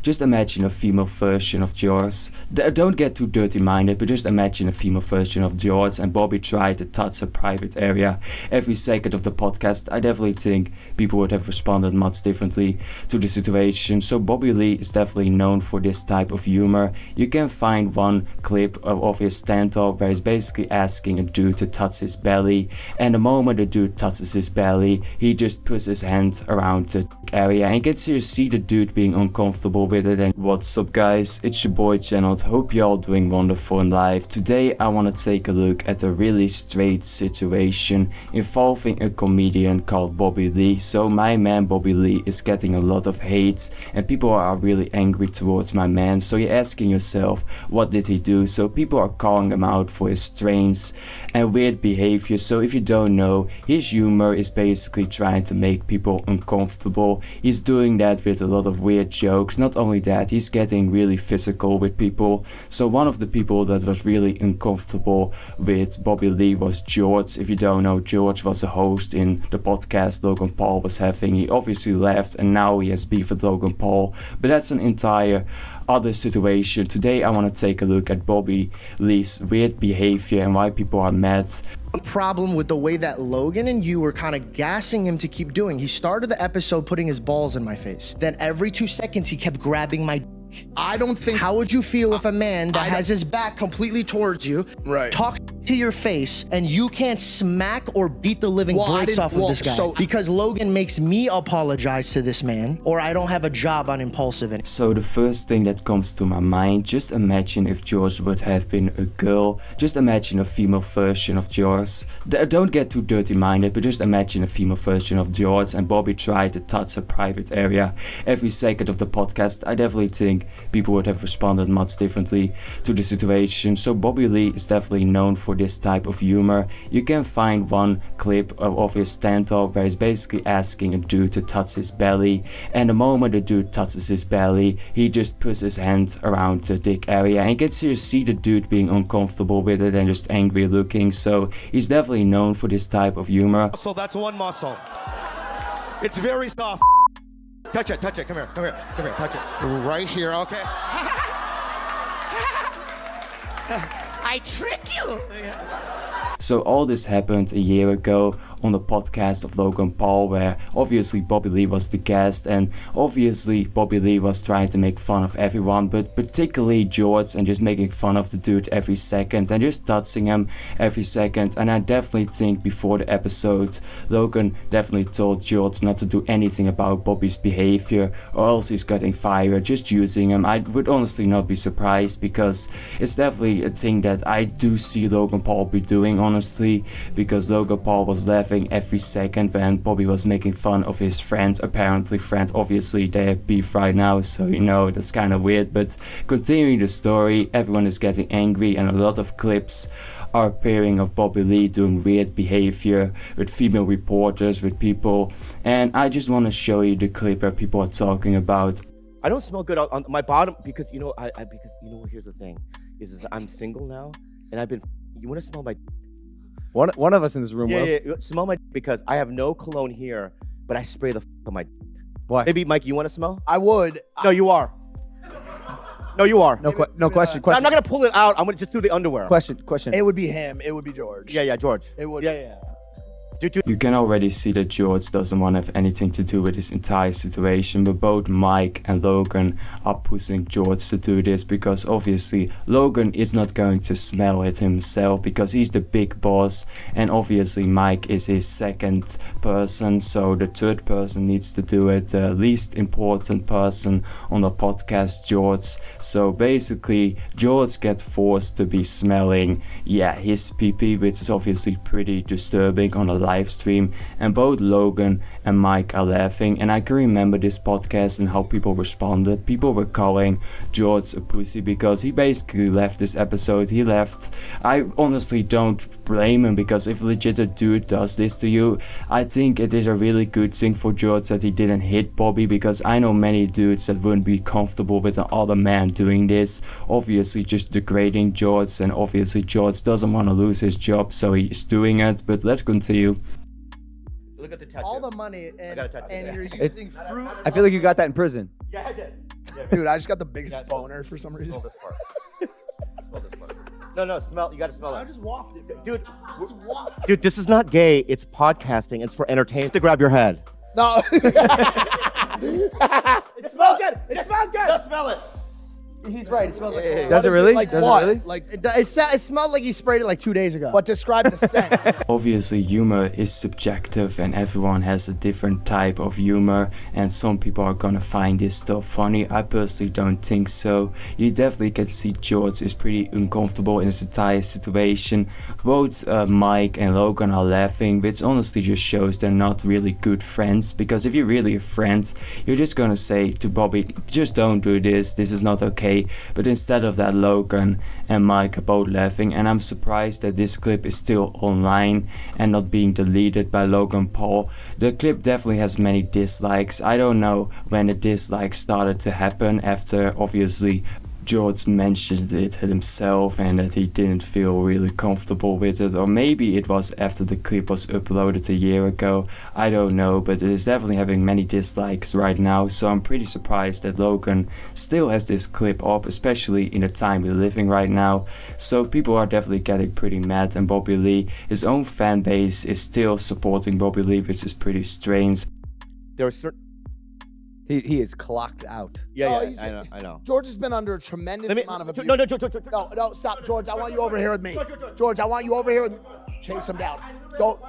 just imagine a female version of George. Don't get too dirty-minded, but just imagine a female version of George and Bobby tried to touch her private area every second of the podcast. I definitely think people would have responded much differently to the situation. So Bobby Lee is definitely known for this type of humor. You can find one clip of his stand-up where he's basically asking a dude to touch his belly, and the moment the dude touches his belly, he just puts his hand around the area and gets to see the dude being uncomfortable with it. And what's up guys, it's your boy GenNot. Hope you're all doing wonderful in life. Today I want to take a look at a really strange situation involving a comedian called Bobby Lee. So my man Bobby Lee is getting a lot of hate and people are really angry towards my man. So you're asking yourself, what did he do? So people are calling him out for his strange and weird behavior. So if you don't know, his humor is basically trying to make people uncomfortable. He's doing that with a lot of weird jokes. Not only that, he's getting really physical with people. So one of the people that was really uncomfortable with Bobby Lee was George. If you don't know, George was a host in the podcast Logan Paul was having. He obviously left and now he has beef with Logan Paul, but that's an entire other situation. Today I want to take a look at Bobby Lee's weird behavior and why people are mad. Problem with the way that Logan and you were kind of gassing him to keep doing. He started the episode putting his balls in my face. Then every 2 seconds he kept grabbing my I don't think. How would you feel if a man that has his back completely towards you, talk to your face, and you can't smack or beat the living brakes off of this guy? Because Logan makes me apologize to this man, or I don't have a job on Impulsive. So the first thing that comes to my mind, just imagine if George would have been a girl. Just imagine a female version of George. Don't get too dirty-minded, but just imagine a female version of George and Bobby tried to touch her private area every second of the podcast. I definitely think people would have responded much differently to the situation. So Bobby Lee is definitely known for this type of humor. You can find one clip of his stand-up where he's basically asking a dude to touch his belly, and the moment the dude touches his belly, he just puts his hand around the dick area and gets to see the dude being uncomfortable with it and just angry looking. So he's definitely known for this type of humor. So that's one muscle. It's very soft. Touch it, come here, touch it. Right here, okay. I trick you. So all this happened a year ago on the podcast of Logan Paul, where obviously Bobby Lee was the guest, and obviously Bobby Lee was trying to make fun of everyone, but particularly George, and just making fun of the dude every second and just touching him every second. And I definitely think before the episode, Logan definitely told George not to do anything about Bobby's behavior or else he's getting fired, just using him. I would honestly not be surprised, because it's definitely a thing that I do see Logan Paul be doing, honestly, because Logan Paul was laughing every second when Bobby was making fun of his friend, apparently friend. Obviously they have beef right now, so you know, that's kind of weird. But continuing the story, everyone is getting angry and a lot of clips are appearing of Bobby Lee doing weird behavior with female reporters, with people, and I just want to show you the clip where people are talking about, I don't smell good on my bottom because here's the thing is I'm single now and I've been. You want to smell my? One of us in this room will. Yeah, smell my because I have no cologne here, but I spray the on my. Why? Maybe Mike, you want to smell? I would. No, you are. No, you are. No question. I'm not gonna pull it out. I'm gonna just do the underwear. Question. It would be him. It would be George. Yeah, George. It would. Yeah. you can already see that George doesn't want to have anything to do with this entire situation, but both Mike and Logan are pushing George to do this, because obviously Logan is not going to smell it himself because he's the big boss, and obviously Mike is his second person, so the third person needs to do it, the least important person on the podcast, George. So basically George gets forced to be smelling his pee-pee, which is obviously pretty disturbing on a live stream, and both Logan and Mike are laughing. And I can remember this podcast and how people responded. People were calling George a pussy because he basically left this episode. He left. I honestly don't blame him, because if legit a dude does this to you, I think it is a really good thing for George that he didn't hit Bobby, because I know many dudes that wouldn't be comfortable with an other man doing this, obviously just degrading George, and obviously George doesn't want to lose his job, so he's doing it. But let's continue. Look at the tattoo. All the money and you're using fruit. I feel like you got that in prison. Yeah, I did. Dude, I just got the biggest boner for some reason. Smell this part. Smell this part. No, smell. You gotta smell it. I just wafted. Dude, dude, this is not gay. It's podcasting. It's for entertainment. To grab your head. No. It smells good. It smells good. Just smell it. He's right. It smells like. Does it really? Like Does what? it really? Like, It smelled like he sprayed it like 2 days ago. but describe the scent. Obviously, humor is subjective and everyone has a different type of humor, and some people are gonna find this stuff funny. I personally don't think so. You definitely can see George is pretty uncomfortable in this entire situation. Both Mike and Logan are laughing, which honestly just shows they're not really good friends, because if you're really a friend, you're just gonna say to Bobby, just don't do this is not okay. But instead of that, Logan and Mike are both laughing, and I'm surprised that this clip is still online and not being deleted by Logan Paul. The clip definitely has many dislikes. I don't know when the dislikes started to happen, after obviously George mentioned it himself and that he didn't feel really comfortable with it, or maybe it was after the clip was uploaded a year ago. I don't know, but it is definitely having many dislikes right now, so I'm pretty surprised that Logan still has this clip up, especially in the time we're living right now. So people are definitely getting pretty mad, and Bobby Lee, his own fan base is still supporting Bobby Lee, which is pretty strange. There are certain. He is clocked out. Yeah, he's- I know. George has been under a tremendous Let me. amount of abuse. No, George. No, stop, George. I want you over here with me. George, I want you over here with me. Chase him down. Go.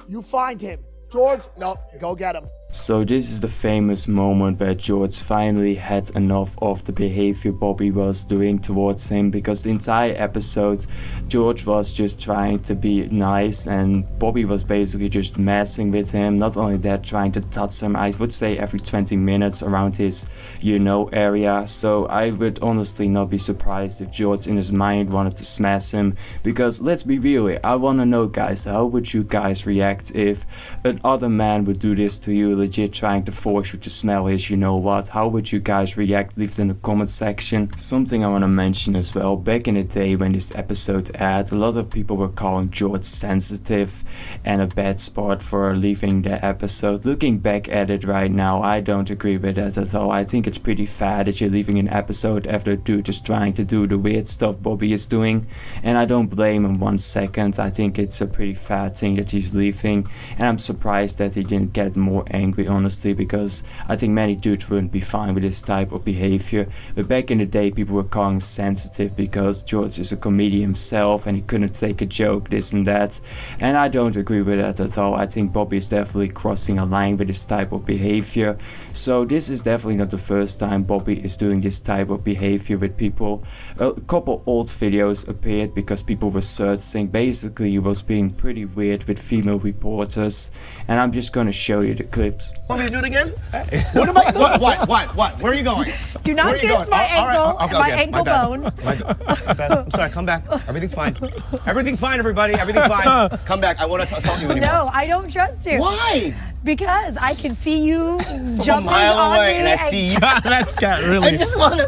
You find him. George, no, go get him. So this is the famous moment where George finally had enough of the behavior Bobby was doing towards him, because the entire episode George was just trying to be nice and Bobby was basically just messing with him. Not only that, trying to touch him, I would say every 20 minutes around his area. So I would honestly not be surprised if George in his mind wanted to smash him, because let's be real here, I want to know, guys, how would you guys react if another man would do this to you, legit trying to force you to smell his what? How would you guys react? Leave it in the comment section. Something I want to mention as well, back in the day when this episode aired, a lot of people were calling George sensitive and a bad sport for leaving the episode. Looking back at it right now, I don't agree with that at all. I think it's pretty fair that you're leaving an episode after a dude is trying to do the weird stuff Bobby is doing, and I don't blame him 1 second. I think it's a pretty fair thing that he's leaving, and I'm surprised that he didn't get more angry, honestly, because I think many dudes wouldn't be fine with this type of behavior. But back in the day, people were calling him sensitive because George is a comedian himself and he couldn't take a joke, this and that, and I don't agree with that at all. I think Bobby is definitely crossing a line with this type of behavior. So this is definitely not the first time Bobby is doing this type of behavior with people. A couple old videos appeared because people were searching. Basically, he was being pretty weird with female reporters, and I'm just gonna show you the clips. Want me to do it again? What am I? What? Where are you going? Do not kiss my ankle, my ankle bone. My bad. I'm sorry. Come back. Everything's fine. Everything's fine, everybody. Everything's fine. Come back. I won't assault you anymore. No, I don't trust you. Why? Because I can see you From jumping a mile on away, me and I see you. That's got really. I just want to.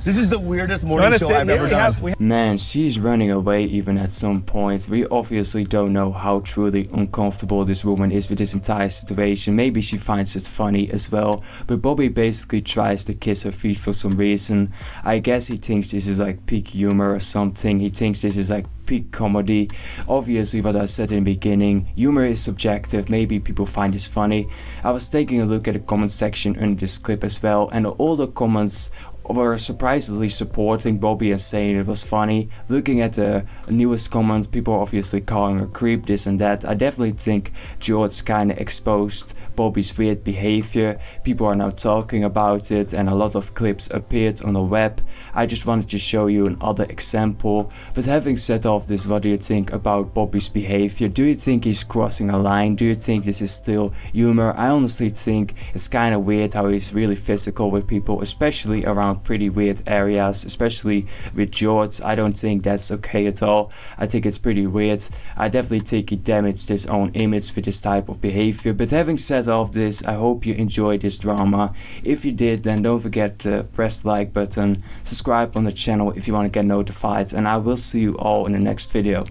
This is the weirdest morning show I've ever done. Man, she's running away even at some point. We obviously don't know how truly uncomfortable this woman is with this entire situation. Maybe she finds it funny as well. But Bobby basically tries to kiss her feet for some reason. I guess he thinks this is like peak humor or something. He thinks this is like peak comedy. Obviously, what I said in the beginning, humor is subjective. Maybe people find this funny. I was taking a look at the comment section under this clip as well, and all the comments were surprisingly supporting Bobby and saying it was funny. Looking at the newest comments, people are obviously calling her creep, this and that. I definitely think George kind of exposed Bobby's weird behavior. People are now talking about it and a lot of clips appeared on the web. I just wanted to show you another example. But having said all of this, what do you think about Bobby's behavior? Do you think he's crossing a line? Do you think this is still humor? I honestly think it's kind of weird how he's really physical with people, especially around pretty weird areas, especially with George. I don't think that's okay at all. I think it's pretty weird. I definitely think he damaged his own image with this type of behavior. But having said all of this, I hope you enjoyed this drama. If you did, then don't forget to press the like button, subscribe on the channel if you want to get notified, and I will see you all in the next video.